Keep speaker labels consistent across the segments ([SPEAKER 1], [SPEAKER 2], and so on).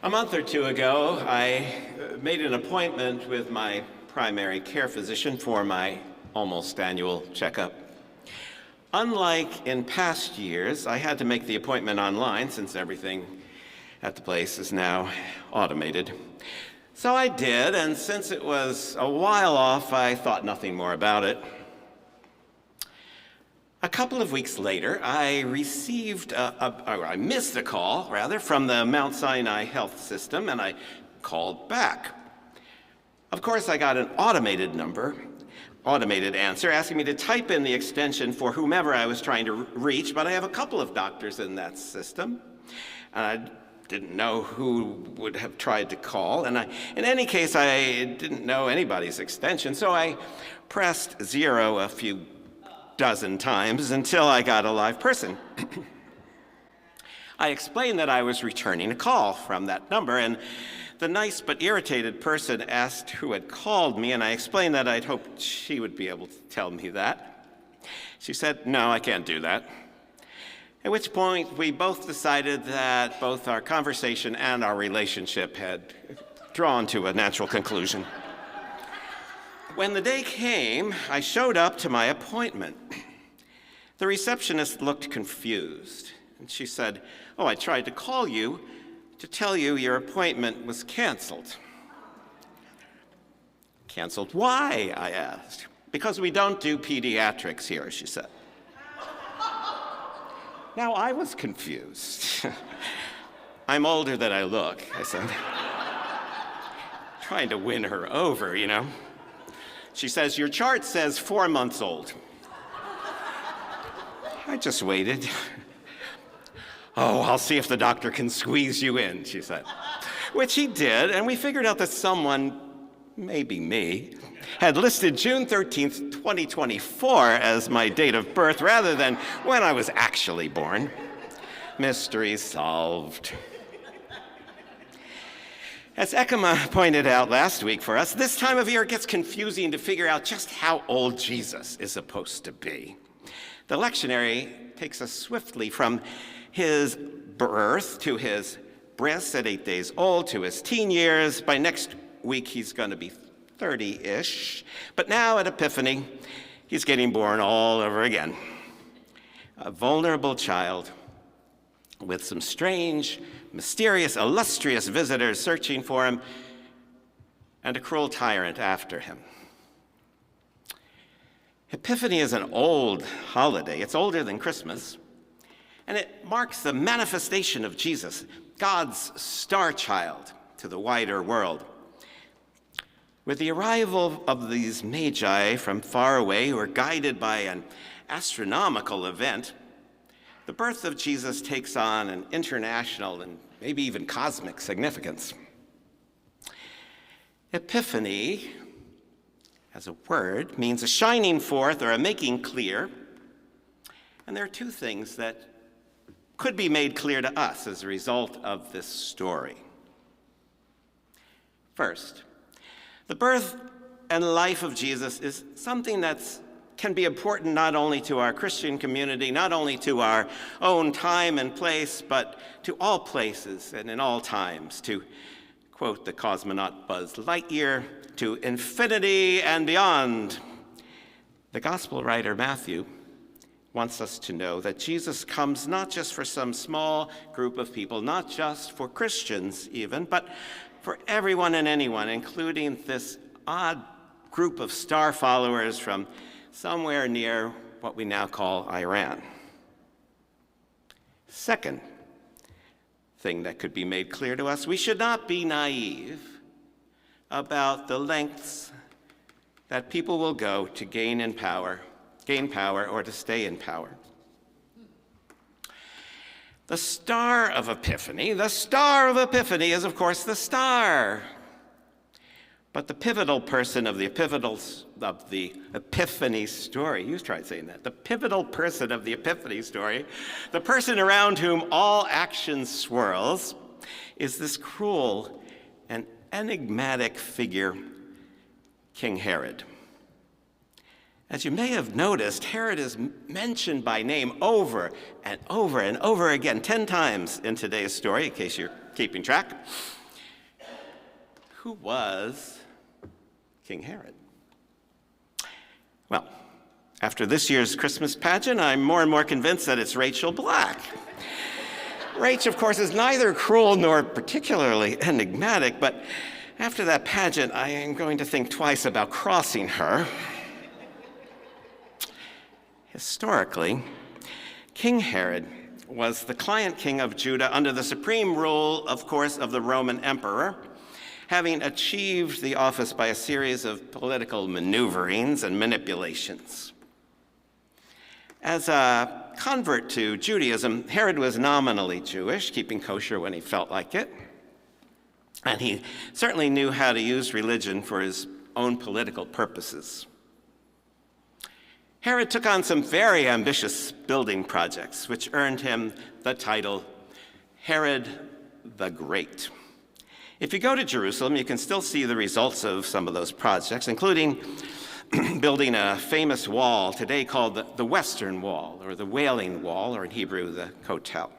[SPEAKER 1] A month or two ago, I made an appointment with my primary care physician for my almost annual checkup. Unlike in past years, I had to make the appointment online since everything at the place is now automated. So I did, and since it was a while off, I thought nothing more about it. A couple of weeks later, I missed a call, from the Mount Sinai Health System, and I called back. Of course, I got an automated answer asking me to type in the extension for whomever I was trying to reach, but I have a couple of doctors in that system, and I didn't know who would have tried to call, and in any case, I didn't know anybody's extension, so I pressed 0 a few dozen times until I got a live person. I explained that I was returning a call from that number, and the nice but irritated person asked who had called me, and I explained that I'd hoped she would be able to tell me that. She said, "No, I can't do that." At which point, we both decided that both our conversation and our relationship had drawn to a natural conclusion. When the day came, I showed up to my appointment. The receptionist looked confused, and she said, "Oh, I tried to call you to tell you your appointment was canceled." "Canceled? Why?" I asked. "Because we don't do pediatrics here," she said. Now, I was confused. "I'm older than I look," I said. Trying to win her over, you know. She says, "Your chart says 4 months old." I just waited. "Oh, I'll see if the doctor can squeeze you in," she said. Which he did, and we figured out that someone, maybe me, had listed June 13th, 2024 as my date of birth rather than when I was actually born. Mystery solved. As Ekema pointed out last week for us, this time of year it gets confusing to figure out just how old Jesus is supposed to be. The lectionary takes us swiftly from his birth to his bris at 8 days old to his teen years. By next week, he's going to be 30-ish. But now at Epiphany, he's getting born all over again. A vulnerable child with some strange, mysterious, illustrious visitors searching for him, and a cruel tyrant after him. Epiphany is an old holiday. It's older than Christmas, and it marks the manifestation of Jesus, God's star child, to the wider world. With the arrival of these magi from far away who are guided by an astronomical event, the birth of Jesus takes on an international and maybe even cosmic significance. Epiphany, as a word, means a shining forth or a making clear. And there are two things that could be made clear to us as a result of this story. First, the birth and life of Jesus is something that can be important not only to our Christian community, not only to our own time and place, but to all places and in all times, to quote the cosmonaut Buzz Lightyear, to infinity and beyond. The gospel writer Matthew wants us to know that Jesus comes not just for some small group of people, not just for Christians even, but for everyone and anyone, including this odd group of star followers from somewhere near what we now call Iran. Second thing that could be made clear to us, we should not be naive about the lengths that people will go to gain power or to stay in power. The star of Epiphany is, of course, the star. But the pivotal person of the Epiphany story, you tried saying that, the pivotal person of the Epiphany story, the person around whom all action swirls, is this cruel and enigmatic figure, King Herod. As you may have noticed, Herod is mentioned by name over and over and over again, 10 times in today's story, in case you're keeping track. Who was King Herod? Well, after this year's Christmas pageant, I'm more and more convinced that it's Rachel Black. Rach, of course, is neither cruel nor particularly enigmatic, but after that pageant, I am going to think twice about crossing her. Historically, King Herod was the client king of Judah under the supreme rule, of course, of the Roman emperor, having achieved the office by a series of political maneuverings and manipulations. As a convert to Judaism, Herod was nominally Jewish, keeping kosher when he felt like it, and he certainly knew how to use religion for his own political purposes. Herod took on some very ambitious building projects, which earned him the title Herod the Great. If you go to Jerusalem, you can still see the results of some of those projects, including building a famous wall today called the Western Wall, or the Wailing Wall, or in Hebrew, the Kotel.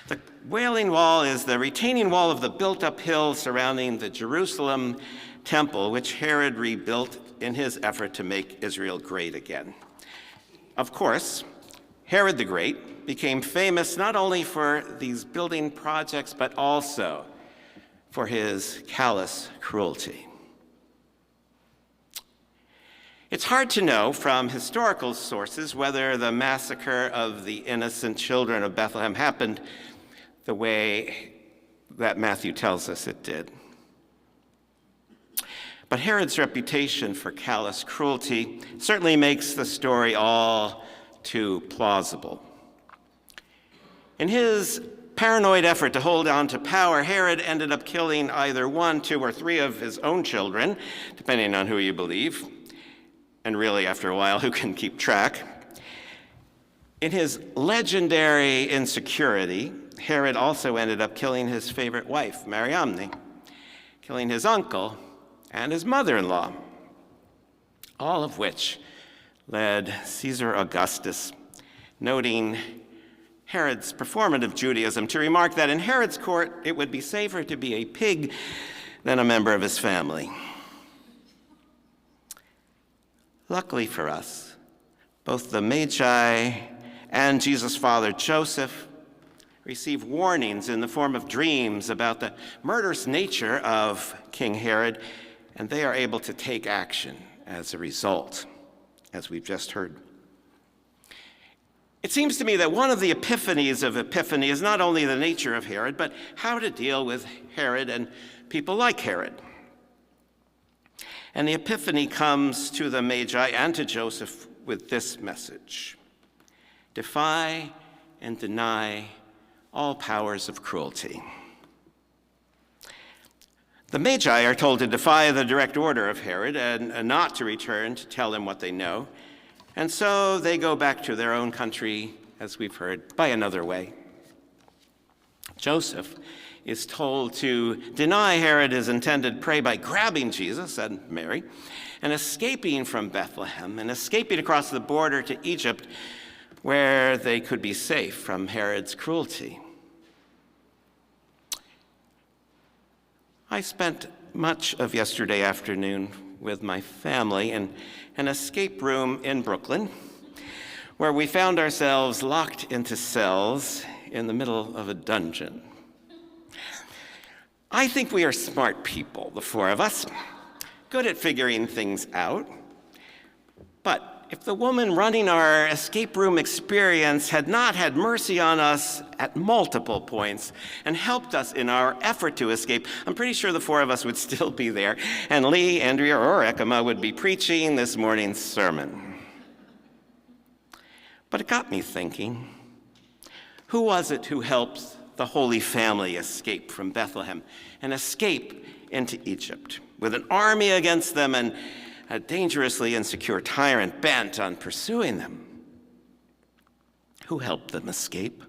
[SPEAKER 1] The Wailing Wall is the retaining wall of the built-up hill surrounding the Jerusalem temple, which Herod rebuilt in his effort to make Israel great again. Of course, Herod the Great became famous not only for these building projects, but also for his callous cruelty. It's hard to know from historical sources whether the massacre of the innocent children of Bethlehem happened the way that Matthew tells us it did. But Herod's reputation for callous cruelty certainly makes the story all too plausible. In his paranoid effort to hold on to power, Herod ended up killing either 1, 2, or 3 of his own children, depending on who you believe, and really, after a while, who can keep track. In his legendary insecurity, Herod also ended up killing his favorite wife, Mariamne, killing his uncle and his mother-in-law, all of which led Caesar Augustus, noting Herod's performative Judaism, to remark that in Herod's court it would be safer to be a pig than a member of his family. Luckily for us, both the Magi and Jesus' father Joseph receive warnings in the form of dreams about the murderous nature of King Herod, and they are able to take action as a result, as we've just heard. It seems to me that one of the epiphanies of Epiphany is not only the nature of Herod, but how to deal with Herod and people like Herod. And the Epiphany comes to the Magi and to Joseph with this message: defy and deny all powers of cruelty. The Magi are told to defy the direct order of Herod and not to return to tell him what they know. And so they go back to their own country, as we've heard, by another way. Joseph is told to deny Herod his intended prey by grabbing Jesus and Mary and escaping from Bethlehem and escaping across the border to Egypt, where they could be safe from Herod's cruelty. I spent much of yesterday afternoon with my family in an escape room in Brooklyn, where we found ourselves locked into cells in the middle of a dungeon. I think we are smart people, the 4 of us, good at figuring things out. But if the woman running our escape room experience had not had mercy on us at multiple points and helped us in our effort to escape, I'm pretty sure the 4 of us would still be there, and Lee, Andrea, or Ekema would be preaching this morning's sermon. But it got me thinking, who was it who helped the Holy Family escape from Bethlehem and escape into Egypt with an army against them and a dangerously insecure tyrant bent on pursuing them? Who helped them escape?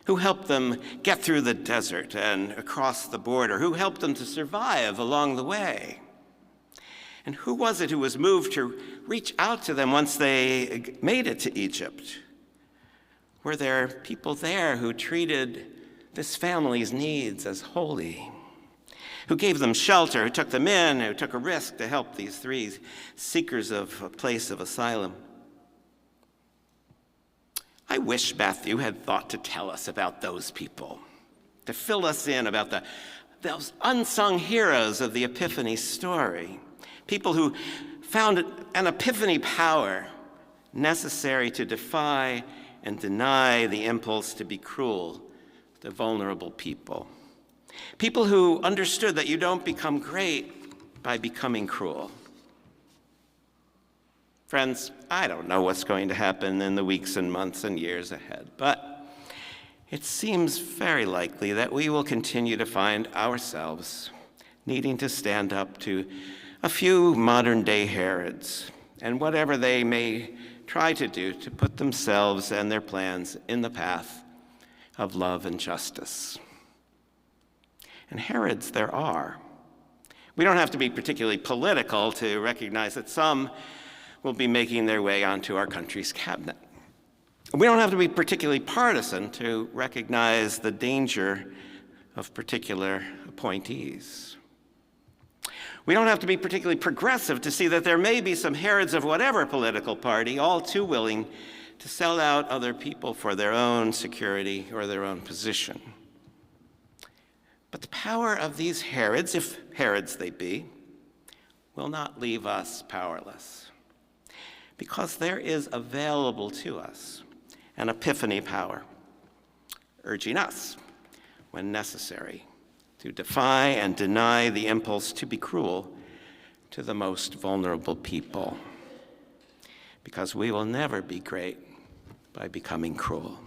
[SPEAKER 1] Who helped them get through the desert and across the border? Who helped them to survive along the way? And who was it who was moved to reach out to them once they made it to Egypt? Were there people there who treated this family's needs as holy, who gave them shelter, who took them in, who took a risk to help these three seekers of a place of asylum. I wish Matthew had thought to tell us about those people, to fill us in about those unsung heroes of the Epiphany story, people who found an epiphany power necessary to defy and deny the impulse to be cruel to vulnerable people. People who understood that you don't become great by becoming cruel. Friends, I don't know what's going to happen in the weeks and months and years ahead, but it seems very likely that we will continue to find ourselves needing to stand up to a few modern-day Herods and whatever they may try to do to put themselves and their plans in the path of love and justice. And Herods there are. We don't have to be particularly political to recognize that some will be making their way onto our country's cabinet. We don't have to be particularly partisan to recognize the danger of particular appointees. We don't have to be particularly progressive to see that there may be some Herods of whatever political party all too willing to sell out other people for their own security or their own position. But the power of these Herods, if Herods they be, will not leave us powerless, because there is available to us an epiphany power, urging us, when necessary, to defy and deny the impulse to be cruel to the most vulnerable people, because we will never be great by becoming cruel.